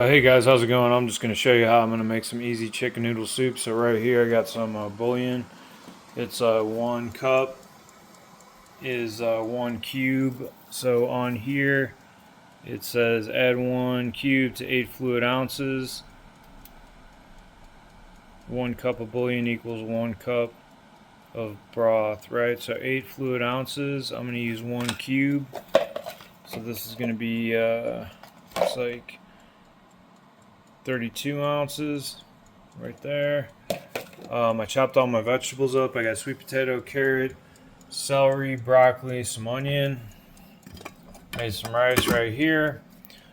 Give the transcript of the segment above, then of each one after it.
Hey guys, how's it going? I'm just going to show you how I'm going to make some easy chicken noodle soup. So right here I got some bouillon. It's 1 cup is 1 cube. So on here it says add 1 cube to 8 fluid ounces. 1 cup of bouillon equals 1 cup of broth, right? So 8 fluid ounces. I'm going to use 1 cube. So this is going to be it's like 32 ounces right there. I chopped all my vegetables up. I got sweet potato, carrot, celery, broccoli, some onion. Made some rice right here.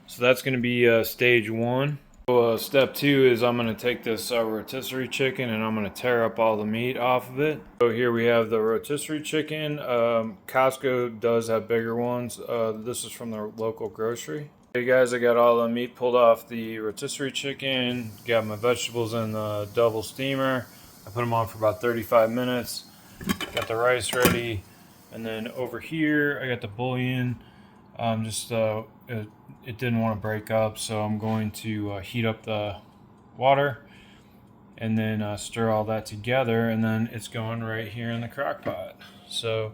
So that's going to be stage one. So, step two is I'm going to take this rotisserie chicken and I'm going to tear up all the meat off of it. So here we have the rotisserie chicken. Costco does have bigger ones. This is from the local grocery. Hey guys, I got all the meat pulled off the rotisserie chicken. Got my vegetables in the double steamer. I put them on for about 35 minutes. Got the rice ready. And then over here, I got the bouillon. It didn't want to break up, so I'm going to heat up the water and then stir all that together. And then it's going right here in the crock pot. So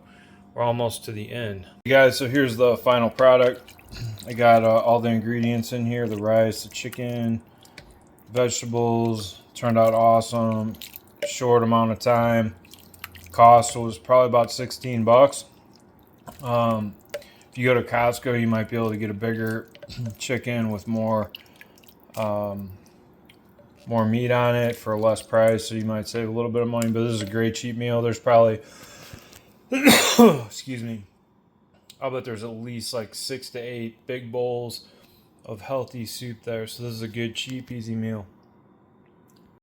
we're almost to the end. Hey guys, so here's the final product. I got all the ingredients in here, the rice, the chicken, vegetables. Turned out awesome. Short amount of time. Cost was probably about 16 bucks. If you go to Costco, you might be able to get a bigger chicken with more meat on it for a less price, so you might save a little bit of money. But this is a great cheap meal. There's probably excuse me, I'll bet there's at least like 6 to 8 big bowls of healthy soup there. So this is a good, cheap, easy meal.